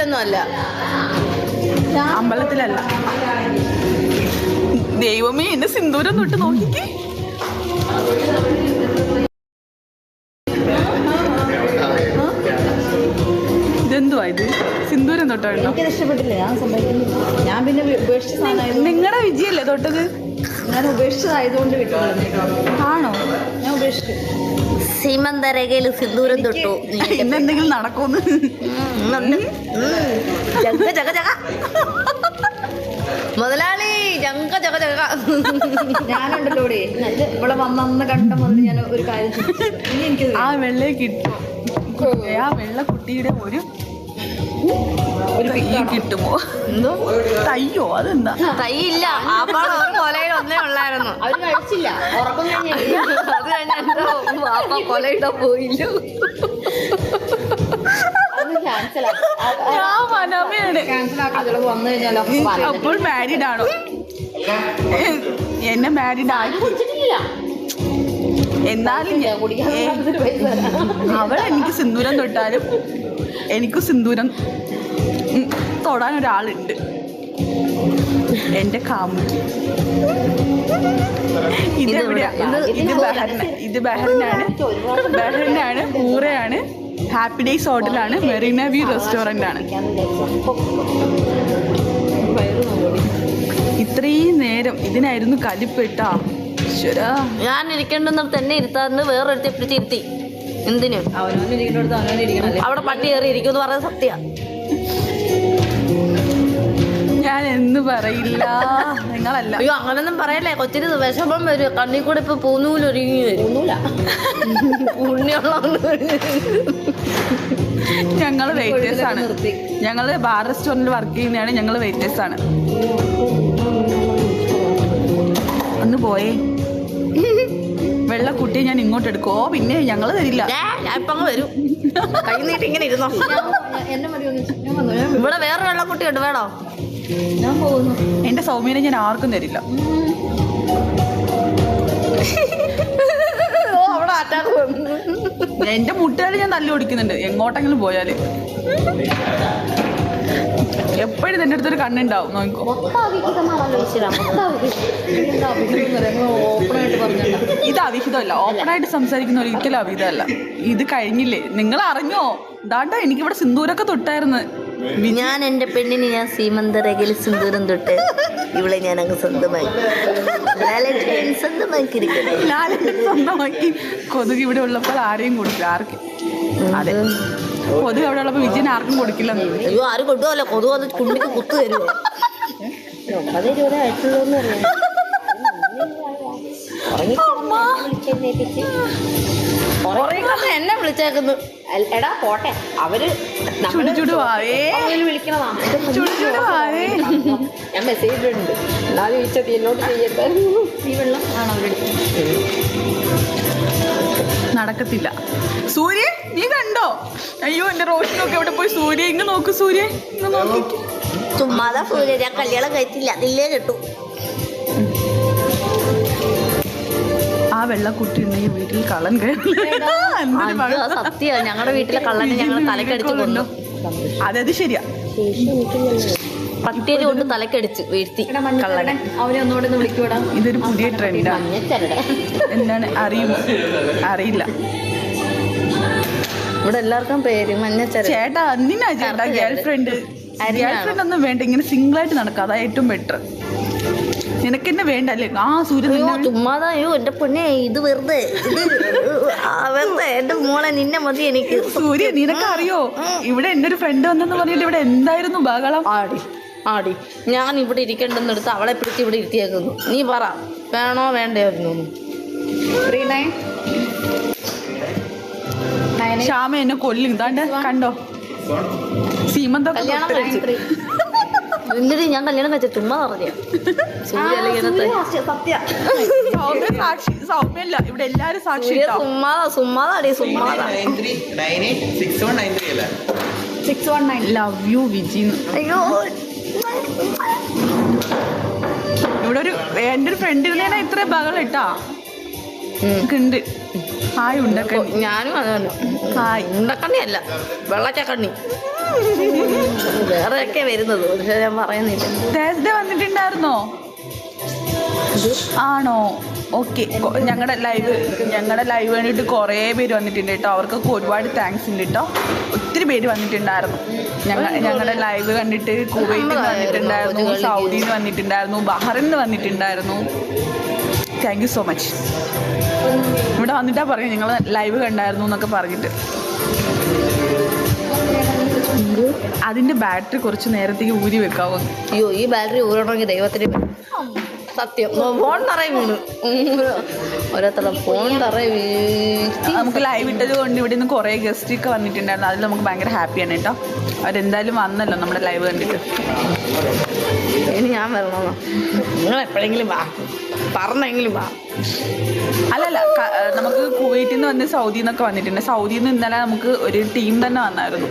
ൊന്നും അല്ല, അമ്പലത്തിലല്ല. ദൈവമേ, എന്നെ സിന്ദൂരം തൊട്ട് നോക്കിക്കേ. ഇതെന്തുവാ ഇത്? സിന്ദൂരം തൊട്ടോ? എനിക്കത് ഇഷ്ടപ്പെട്ടില്ല. ഞാൻ പിന്നെ ഉപേക്ഷിച്ച സാധനം. നിങ്ങളുടെ വിജയല്ലേ തൊട്ടത്? ഞാൻ ഉപേക്ഷിച്ചതായതുകൊണ്ട് കിട്ടും. ആണോ? ഞാൻ ഉപേക്ഷിച്ചു. സീമന്തരകയിൽ സിന്ദൂരം തൊട്ടു. ഇന്നെന്തെങ്കിലും നടക്കുമെന്ന് മുതലാളി ജങ്ക ജഗ ജഗ. ഞാനുണ്ടല്ലോ ഇവിടെ ഇവിടെ വന്നന്ന് കണ്ട മുതൽ ഞാൻ ഒരു കാര്യം എനിക്ക് ആ വെള്ളയെ കിട്ടും. ആ വെള്ള കുട്ടിയുടെ ഒരു കൈ കിട്ടുമോ? എന്തോ തയ്യോ? അതെന്താ തൈയില്ല. അപ്പോൾ ഒരു കൊലയിൽ ഒന്നേ ഉള്ളായിരുന്നു. അവര് കഴിച്ചില്ല. ഉറക്കം കഴിഞ്ഞ അത് കഴിഞ്ഞ പാപ്പ കൊലയിടാൻ പോയില്ല. ഞാൻ മനമയാണ്. ക്യാൻസലാക്കാൻ ചിലപ്പോൾ വന്നു കഴിഞ്ഞാലോ? അപ്പോൾ മാരീഡ് ആണോ? എന്നെ മാരീഡ് ആയി. എന്നാലും അവൾ എനിക്ക് സിന്ദൂരം തൊട്ടാലും എനിക്ക് സിന്ദൂരം തൊടാൻ ഒരാളുണ്ട്, എൻ്റെ കാമുകി. ഇതെവിടെയാ? ഇത് ബഹ്റിനാണ്, പൂറയാണ്, ഹാപ്പി ഡേയ്സ് ഹോട്ടലാണ്, മെറീന വ്യൂ റെസ്റ്റോറൻ്റ് ആണ്. ഇത്രയും നേരം ഇതിനായിരുന്നു കലിപ്പെട്ടാ. ഞാൻ ഇരിക്കേണ്ടുന്നിടത്ത് തന്നെ ഇരുത്താറുണ്ട്, വേറൊരുത്തി പിടിച്ചിരുത്തി. എന്തിനു? അവനവനിരിക്കുന്നിടത്ത് അവനവനിരിക്കണല്ലേ. അവിടെ പട്ടി കയറി ഇരിക്കുമെന്ന് പറയുന്നത് സത്യ. ഞാൻ എന്ന് പറയില്ല, നിങ്ങളല്ല. അയ്യോ, അങ്ങനൊന്നും പറയല്ലേ. കൊച്ചിന് വിഷമം വരും. കണ്ണി കൂടെ ഇപ്പൊ പൂന്നൂലൊരുങ്ങി വരും. ഞങ്ങൾ വെയിറ്റേഴ്സ് ആണ്. ഞങ്ങൾ ബാർ റെസ്റ്റോറൻറ്റിൽ വർക്ക് ചെയ്യുന്നതാണ്. ഞങ്ങൾ വെയിറ്റേഴ്സ് ആണ്. ഒന്ന് പോയേ. വെള്ളക്കുട്ടിയെ ഞാൻ ഇങ്ങോട്ട് എടുക്കുമോ? പിന്നെ ഞങ്ങൾ തരില്ല. ഞാൻ ഇപ്പൊ അങ്ങ് വരും. കൈ നീട്ടി ഇങ്ങനെ ഇരുന്നോ. ഇവിടെ വേറെ വെള്ളക്കുട്ടി ഉണ്ട്, വേണോ? ഞാൻ പോകുന്നു. എന്റെ സൗമ്യനെ ഞാൻ ആർക്കും തരില്ല. അവിടെ അറ്റാക്ക് വന്നു. എന്റെ മുട്ടുകാരി ഞാൻ തല്ലി ഓടിക്കുന്നുണ്ട് എങ്ങോട്ടെങ്കിലും പോയാല്. എപ്പോഴും എന്റെ അടുത്തൊരു കണ്ണുണ്ടാവും, നോക്കോ. ഇത് അവിഹിതമല്ല. ഓപ്പണായിട്ട് സംസാരിക്കുന്ന ഒരിക്കലും അവിഹിതമല്ല. ഇത് കഴിഞ്ഞില്ലേ? നിങ്ങൾ അറിഞ്ഞോ? ദാണ്ടാ എനിക്കിവിടെ സിന്ദൂരൊക്കെ തൊട്ടായിരുന്നു. ഞാൻ എന്റെ പെണ്ണിന് ഞാൻ സീമന്തരകയിൽ സിന്ദൂരം തൊട്ട് ഇവളെ ഞാൻ അങ്ങ് സ്വന്തമാക്കി. കൊതുക് ഇവിടെ ഉള്ളപ്പോൾ ആരെയും കൊടുക്കില്ല. ആർക്കും? അതെ, കൊതുക് അവിടെ ഉള്ളപ്പോൾ വിജയൻ ആർക്കും കൊടുക്കില്ല. അയ്യോ, ആരും കൊണ്ടുപോകല്ലോ. കൊതുക് വന്ന് കുണ്ടിക്ക് കുത്തു തരുമോ? എന്നെ വിളിച്ചേക്കുന്നു. എടാ പോട്ടെ, അവര് വിളിക്കണതാ. ഞാൻ മെസ്സേജ് ഇട്ടിട്ടുണ്ട്. എന്നാലും ചോദിച്ചത് എന്നോട് ചെയ്യട്ടെ. ഈ വെള്ളം ആണ് അവരുടെ നടക്കത്തില്ല. സൂര്യ, നീ കണ്ടോ? അയ്യോ, എന്റെ റോഷനൊക്കെ എവിടെ പോയി? സൂര്യ ഇങ്ങ് നോക്ക്. സൂര്യ ഇങ്ങ് നോക്കി. ചുമ്മാതാ സൂര്യ, ഞാൻ കല്യാണം കഴിച്ചില്ല. അതില്ലേ കിട്ടും. ആ വെള്ളക്കുട്ടി ഉണ്ടെങ്കിൽ വീട്ടിൽ കള്ളൻ കയറില്ല. സത്യ, ഞങ്ങളുടെ വീട്ടിലെ കള്ളനെ ഞങ്ങൾ തലക്കടിച്ച് കൊന്നു. അതെ, ശരിയാ. പട്ടിയെ കൊണ്ട് തലക്കടിച്ച് വീഴ്ത്തി കള്ളനെ. അവനെ ഒന്നുകൂടെ ഒന്ന് വിളിക്കൂടാ. ഇതൊരു പുതിയ ട്രെൻഡാണ്. എന്താണ് അറിയുമോ? അറിയില്ല. ഇവിടെ എല്ലാവർക്കും പേര് മഞ്ഞച്ചര. ചേട്ടാ, എന്തിനാ ചേട്ടാ ഗേൾ ഫ്രണ്ട് ഒന്നും വേണ്ട. ഇങ്ങനെ സിംഗിൾ ആയിട്ട് നടക്കുക, അതാ ഏറ്റവും ബെറ്റർ. നിനക്ക് എന്നെ വേണ്ടല്ലേ? ആ സൂര്യ ചുമ്മാതായോ എന്റെ പൊന്നെ. ഇത് വെറുതെ വെറുതെ എന്റെ മോളെ നിന്നെ മതി എനിക്ക്. സൂര്യ, നിനക്ക് അറിയോ ഇവിടെ എന്റെ ഒരു ഫ്രണ്ട് വന്നെന്ന് പറഞ്ഞിട്ട് ഇവിടെ എന്തായിരുന്നു ബഹളം? ആടി ഞാൻ ഇവിടെ ഇരിക്കേണ്ടെന്നെടുത്ത് അവളെ പിടിച്ച് ഇവിടെ ഇരുത്തിയേക്കുന്നു. നീ പറ, വേണോ വേണ്ടയായിരുന്നു? ശ്യാമ എന്നെ കൊല്ലും. ഇതാണ്ട് കണ്ടോ? സീമന്തൊക്കെ എന്നിട്ട് ഞാൻ കല്യാണം കഴിച്ച ചുമ്മാ പറഞ്ഞ സൗമ്യല്ല, ഇവിടെ എല്ലാരും സാക്ഷി. സുമ്മാതാടി സുമ്മാതാ. Love you Viji. അയ്യോ, ഇവിടെ എൻ്റെ ഒരു ഫ്രണ്ട് ഇരുന്നേനാ ഇത്ര ബഹളം ഇട്ടാ. ഉണ്ട്. ഹായ് ഉണ്ടക്കണ്ണി. ഞാനും അതാണ്. ഹായ് ഉണ്ടക്കണ്ണി അല്ല, വെള്ളച്ചക്കണ്ണി. വേറെയൊക്കെ വരുന്നത്, പക്ഷെ ഞാൻ പറയുന്നില്ല. തേഴ്സ്ഡേ വന്നിട്ടുണ്ടായിരുന്നോ? ആണോ? ഓക്കെ. ഞങ്ങളുടെ ലൈവ് വേണ്ടിയിട്ട് കുറേ പേര് വന്നിട്ടുണ്ട് കേട്ടോ. അവർക്കൊക്കെ ഒരുപാട് താങ്ക്സ് ഉണ്ട് കേട്ടോ. ഒത്തിരി പേര് വന്നിട്ടുണ്ടായിരുന്നു. ഞങ്ങളുടെ ലൈവ് കണ്ടിട്ട് കുവൈറ്റിൽ നിന്ന് വന്നിട്ടുണ്ടായിരുന്നു, സൗദിയിൽ നിന്ന് വന്നിട്ടുണ്ടായിരുന്നു, ബഹ്റിനിൽ നിന്ന് വന്നിട്ടുണ്ടായിരുന്നു. Thank you so much. ഇവിടെ വന്നിട്ടാ പറയും നിങ്ങൾ ലൈവ് കണ്ടായിരുന്നു എന്നൊക്കെ പറഞ്ഞിട്ട്. അതിൻ്റെ ബാറ്ററി കുറച്ച് നേരത്തേക്ക് ഊരി വെക്കാവോ? അയ്യോ, ഈ ബാറ്ററി ഊരണമെങ്കിൽ ദൈവത്തിന് സത്യം. ഫോൺ തറയെ വീണു. ഓരോരുത്തരുടെ ഫോൺ തറയെ വീഴ്ത്തി. നമുക്ക് ലൈവ് ഇട്ടത് കൊണ്ട് ഇവിടെ നിന്ന് കുറേ ഗസ്റ്റ് ഒക്കെ വന്നിട്ടുണ്ടായിരുന്നു. അതിൽ നമുക്ക് ഭയങ്കര ഹാപ്പിയാണ് കേട്ടോ. അവരെന്തായാലും വന്നല്ലോ നമ്മുടെ ലൈവ് കണ്ടിട്ട്. ഇനി ഞാൻ വരണോ? നിങ്ങൾ എപ്പോഴെങ്കിലും വാ, പറഞ്ഞെങ്കിലും വാ. അല്ലല്ല, നമുക്ക് കുവൈറ്റിൽ നിന്ന് വന്ന് സൗദിയിൽ നിന്നൊക്കെ വന്നിട്ടുണ്ട്. സൗദിയിൽ നിന്ന് ഇന്നലെ നമുക്ക് ഒരു ടീം തന്നെ വന്നായിരുന്നു.